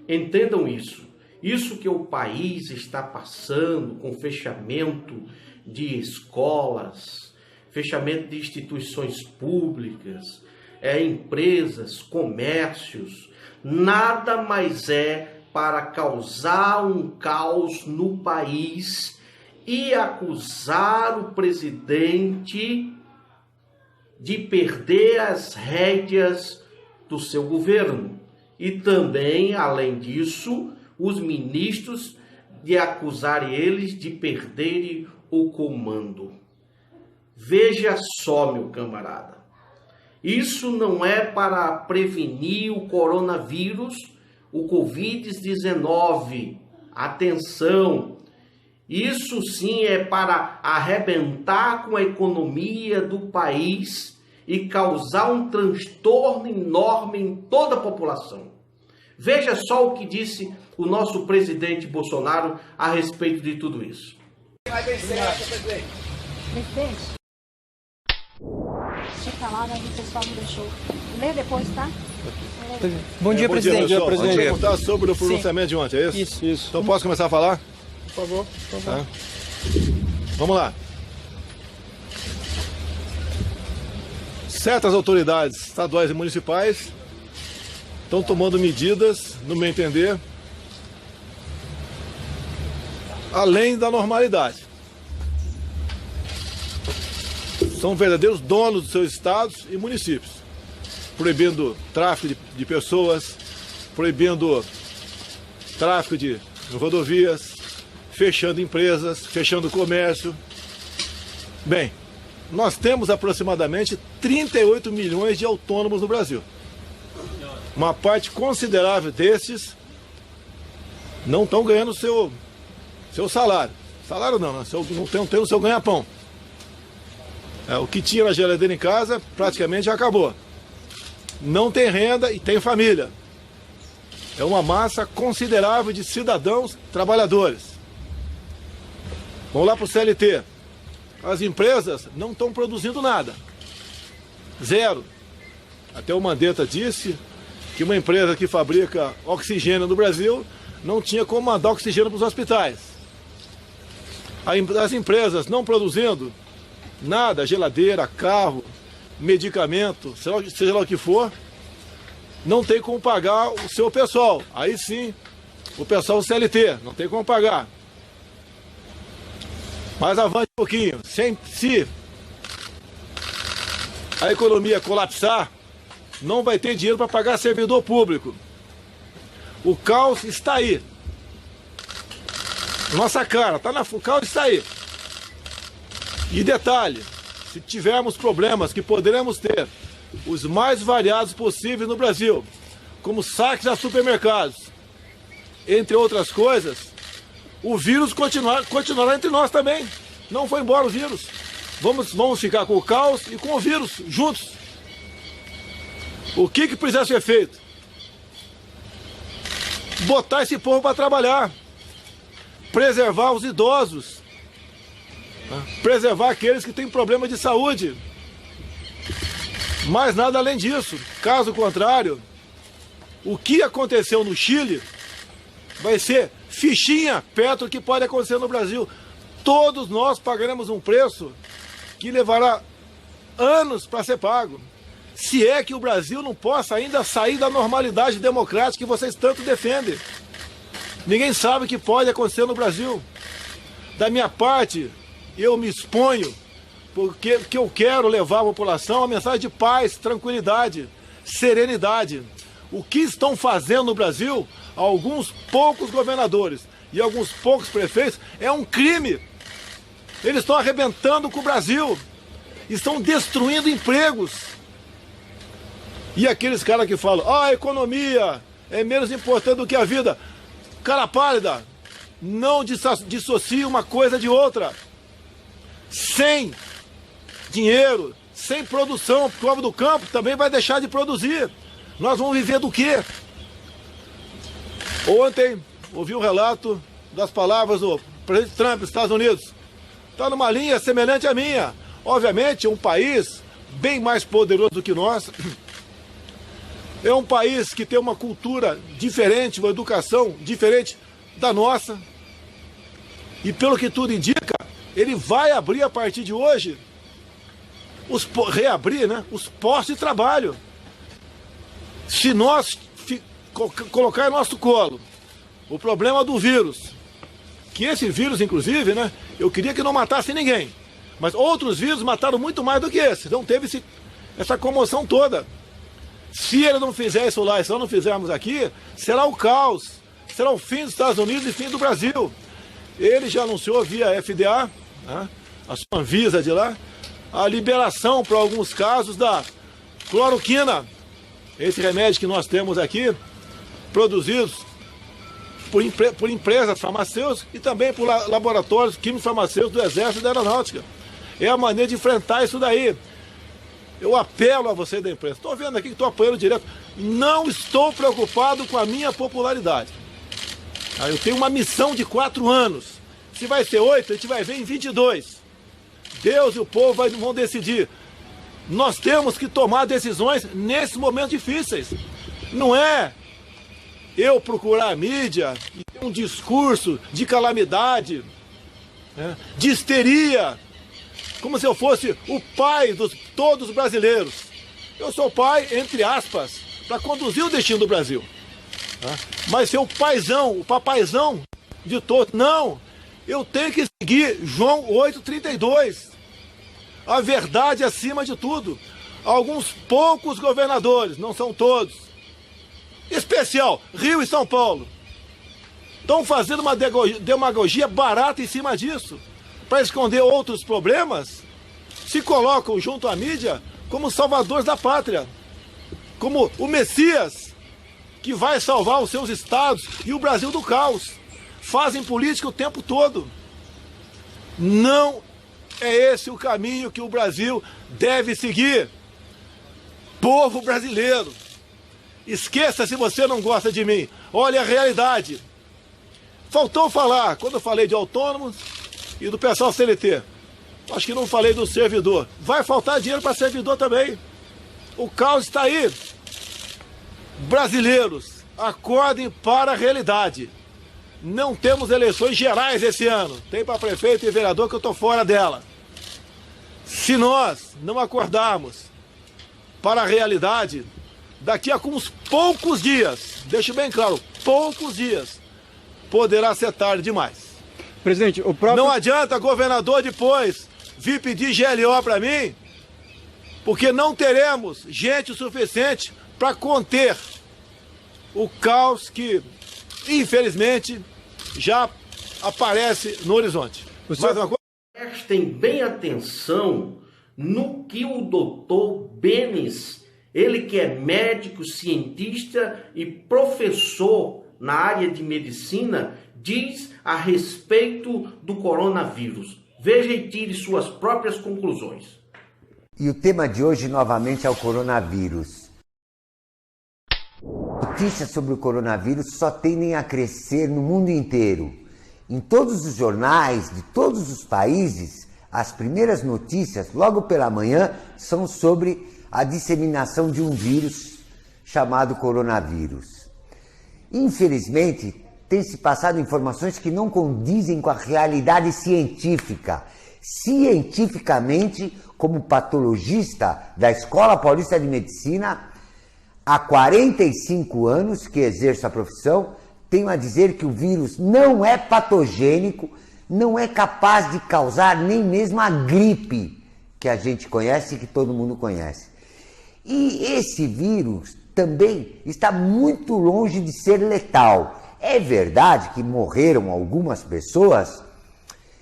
Entendam isso. Isso que o país está passando com fechamento de escolas, fechamento de instituições públicas, empresas, comércios, nada mais é para causar um caos no país e acusar o presidente de perder as rédeas do seu governo. E também, além disso, os ministros de acusarem eles de perderem o comando. Veja só, meu camarada, isso não é para prevenir o coronavírus, o Covid-19. Atenção, isso sim é para arrebentar com a economia do país e causar um transtorno enorme em toda a população. Veja só o que disse o nosso presidente Bolsonaro a respeito de tudo isso. Vai vencer, presidente. Presidente, fica lá, mas o pessoal não deixou. Lê depois, tá? Bom dia, presidente. Bom dia, vamos perguntar sobre o pronunciamento de ontem, é isso? Isso. Então posso começar a falar? Por favor. Tá. Vamos lá. Certas autoridades estaduais e municipais estão tomando medidas, no meu entender, além da normalidade. São verdadeiros donos dos seus estados e municípios, proibindo tráfico de pessoas, proibindo tráfico de rodovias, fechando empresas, fechando comércio. Bem, nós temos aproximadamente 38 milhões de autônomos no Brasil. Uma parte considerável desses não estão ganhando seu salário. Salário não, né? Não tem o seu ganha-pão. O que tinha na geladeira em casa praticamente já acabou. Não tem renda e tem família. É uma massa considerável de cidadãos trabalhadores. Vamos lá para o CLT. As empresas não estão produzindo nada. Zero. Até o Mandetta disse que uma empresa que fabrica oxigênio no Brasil não tinha como mandar oxigênio para os hospitais. As empresas não produzindo nada, geladeira, carro, medicamento, seja lá o que for, não tem como pagar o seu pessoal. Aí sim, o pessoal do CLT, não tem como pagar. Mas avante um pouquinho. Se a economia colapsar, não vai ter dinheiro para pagar servidor público. O caos está aí. Nossa cara, o caos está aí. E detalhe, se tivermos problemas que poderemos ter, os mais variados possíveis no Brasil, como saques a supermercados, entre outras coisas, o vírus continuará entre nós também. Não foi embora o vírus. Vamos ficar com o caos e com o vírus juntos. O que precisa ser feito? Botar esse povo para trabalhar. Preservar os idosos. Preservar aqueles que têm problema de saúde. Mas nada além disso. Caso contrário, o que aconteceu no Chile vai ser fichinha perto do que pode acontecer no Brasil. Todos nós pagaremos um preço que levará anos para ser pago. Se é que o Brasil não possa ainda sair da normalidade democrática que vocês tanto defendem. Ninguém sabe o que pode acontecer no Brasil. Da minha parte, eu me exponho, porque eu quero levar à população a mensagem de paz, tranquilidade, serenidade. O que estão fazendo no Brasil, alguns poucos governadores e alguns poucos prefeitos, é um crime. Eles estão arrebentando com o Brasil, estão destruindo empregos. E aqueles caras que falam, a economia é menos importante do que a vida. Cara pálida, não dissocie uma coisa de outra. Sem dinheiro, sem produção, porque o homem do campo também vai deixar de produzir. Nós vamos viver do quê? Ontem, ouvi um relato das palavras do presidente Trump dos Estados Unidos. Está numa linha semelhante à minha. Obviamente, um país bem mais poderoso do que nós, É um país que tem uma cultura diferente, uma educação diferente da nossa. E pelo que tudo indica, ele vai abrir a partir de hoje, reabrir, né, os postos de trabalho. Se nós colocar em nosso colo o problema do vírus, que esse vírus, inclusive, né, eu queria que não matasse ninguém, mas outros vírus mataram muito mais do que esse, não teve essa comoção toda. Se ele não fizer isso lá e se nós não fizermos aqui, será o caos, será o fim dos Estados Unidos e fim do Brasil. Ele já anunciou via FDA, né, a sua Anvisa de lá, a liberação para alguns casos da cloroquina, esse remédio que nós temos aqui, produzidos por empresas farmacêuticas e também por laboratórios químicos farmacêuticos do Exército e da Aeronáutica. É a maneira de enfrentar isso daí. Eu apelo a você da imprensa. Estou vendo aqui que estou apoiando direto. Não estou preocupado com a minha popularidade. Eu tenho uma missão de 4 anos. Se vai ser 8, a gente vai ver em 22. Deus e o povo vão decidir. Nós temos que tomar decisões nesses momentos difíceis. Não é eu procurar a mídia e ter um discurso de calamidade, né, de histeria, como se eu fosse o pai de todos os brasileiros. Eu sou o pai, entre aspas, para conduzir o destino do Brasil. Né? Mas ser o paizão, o papaizão de todos. Não, eu tenho que seguir João 8,32. A verdade acima de tudo. Alguns poucos governadores, não são todos, especial Rio e São Paulo, estão fazendo uma demagogia barata em cima disso, para esconder outros problemas. Se colocam junto à mídia como salvadores da pátria, como o Messias que vai salvar os seus estados e o Brasil do caos. Fazem política o tempo todo. Não é esse o caminho que o Brasil deve seguir. Povo brasileiro, esqueça se você não gosta de mim. Olha a realidade. Faltou falar, quando eu falei de autônomos e do pessoal CLT, acho que não falei do servidor. Vai faltar dinheiro para servidor também. O caos está aí. Brasileiros, acordem para a realidade. Não temos eleições gerais esse ano. Tem para prefeito e vereador que eu estou fora dela. Se nós não acordarmos para a realidade, daqui a uns poucos dias, deixo bem claro, poucos dias, poderá ser tarde demais. Presidente, o próprio... Não adianta governador depois vir pedir GLO para mim, porque não teremos gente o suficiente para conter o caos que, infelizmente, já aparece no horizonte. Mais uma coisa? Prestem bem atenção no que o doutor Benes, ele que é médico, cientista e professor na área de medicina, diz a respeito do coronavírus. Veja e tire suas próprias conclusões. E o tema de hoje novamente é o coronavírus. Notícias sobre o coronavírus só tendem a crescer no mundo inteiro. Em todos os jornais de todos os países, as primeiras notícias, logo pela manhã, são sobre a disseminação de um vírus chamado coronavírus. Infelizmente, tem se passado informações que não condizem com a realidade científica. Cientificamente, como patologista da Escola Paulista de Medicina, há 45 anos que exerço a profissão, tenho a dizer que o vírus não é patogênico, não é capaz de causar nem mesmo a gripe que a gente conhece e que todo mundo conhece. E esse vírus também está muito longe de ser letal. É verdade que morreram algumas pessoas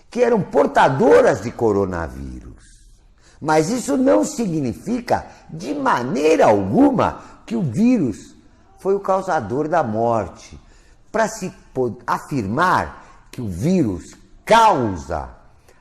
que eram portadoras de coronavírus, mas isso não significa de maneira alguma que o vírus foi o causador da morte. Para se afirmar que o vírus causa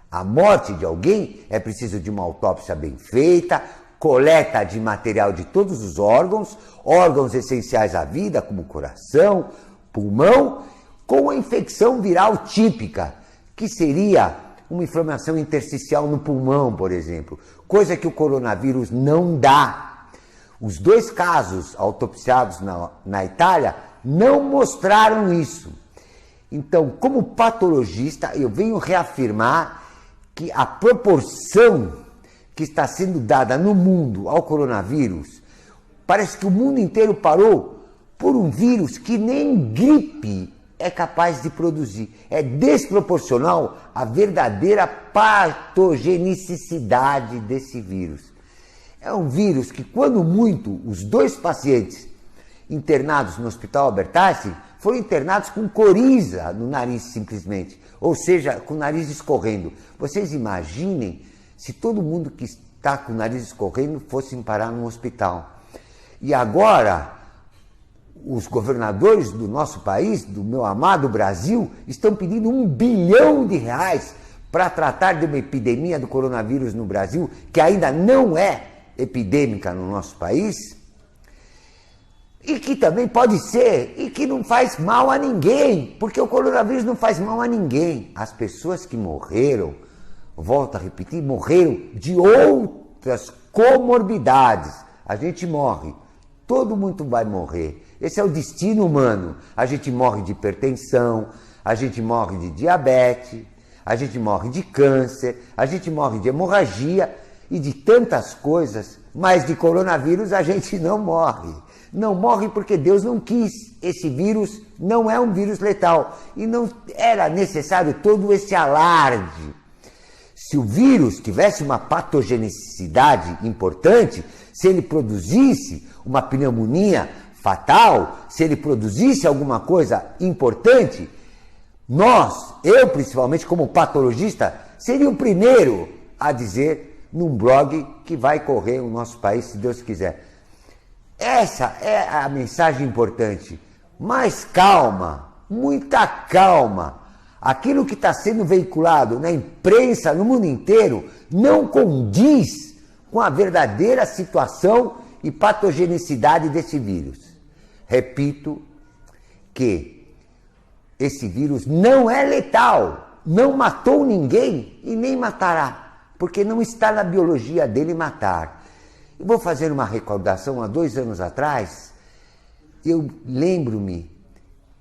a morte de alguém, é preciso de uma autópsia bem feita, coleta de material de todos os órgãos essenciais à vida, como coração, pulmão, com a infecção viral típica, que seria uma inflamação intersticial no pulmão, por exemplo, coisa que o coronavírus não dá. Os 2 casos autopsiados na Itália não mostraram isso. Então, como patologista, eu venho reafirmar que a proporção que está sendo dada no mundo ao coronavírus, parece que o mundo inteiro parou por um vírus que nem gripe é capaz de produzir. É desproporcional a verdadeira patogenicidade desse vírus. É um vírus que, quando muito, os 2 pacientes internados no Hospital Albert Einstein foram internados com coriza no nariz, simplesmente. Ou seja, com o nariz escorrendo. Vocês imaginem se todo mundo que está com o nariz escorrendo fosse parar num hospital. E agora, os governadores do nosso país, do meu amado Brasil, estão pedindo R$1 bilhão para tratar de uma epidemia do coronavírus no Brasil, que ainda não é epidêmica no nosso país, e que também pode ser, e que não faz mal a ninguém, porque o coronavírus não faz mal a ninguém. As pessoas que morreram, volto a repetir, morreram de outras comorbidades. A gente morre, todo mundo vai morrer. Esse é o destino humano. A gente morre de hipertensão, a gente morre de diabetes, a gente morre de câncer, a gente morre de hemorragia e de tantas coisas, mas de coronavírus a gente não morre. Não morre porque Deus não quis. Esse vírus não é um vírus letal e não era necessário todo esse alarde. Se o vírus tivesse uma patogenicidade importante, se ele produzisse uma pneumonia fatal, se ele produzisse alguma coisa importante, eu principalmente como patologista, seria o primeiro a dizer num blog que vai correr o nosso país, se Deus quiser. Essa é a mensagem importante. Mais calma, muita calma. Aquilo que está sendo veiculado na imprensa no mundo inteiro não condiz com a verdadeira situação e patogenicidade desse vírus. Repito que esse vírus não é letal, não matou ninguém e nem matará, porque não está na biologia dele matar. Eu vou fazer uma recordação. Há 2 anos atrás, eu lembro-me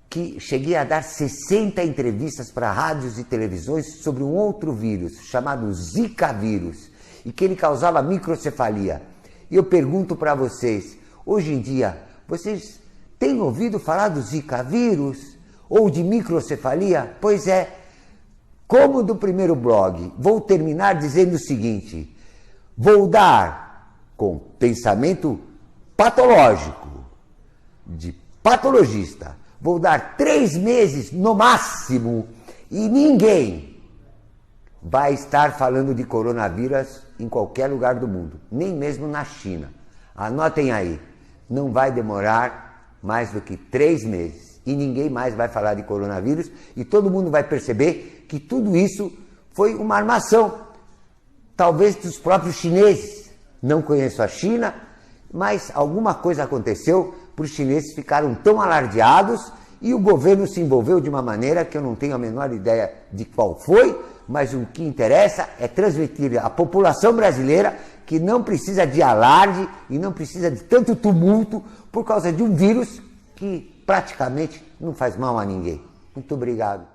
que cheguei a dar 60 entrevistas para rádios e televisões sobre um outro vírus, chamado Zika vírus, e que ele causava microcefalia. E eu pergunto para vocês, hoje em dia, vocês têm ouvido falar do Zika vírus ou de microcefalia? Pois é, como do primeiro blog, vou terminar dizendo o seguinte: vou dar com pensamento patológico, de patologista, vou dar 3 meses no máximo e ninguém vai estar falando de coronavírus em qualquer lugar do mundo, nem mesmo na China. Anotem aí, não vai demorar mais do que 3 meses e ninguém mais vai falar de coronavírus e todo mundo vai perceber que tudo isso foi uma armação, talvez dos próprios chineses. Não conheço a China, mas alguma coisa aconteceu para os chineses ficaram tão alardeados e o governo se envolveu de uma maneira que eu não tenho a menor ideia de qual foi, mas o que interessa é transmitir à população brasileira que não precisa de alarde e não precisa de tanto tumulto por causa de um vírus que praticamente não faz mal a ninguém. Muito obrigado.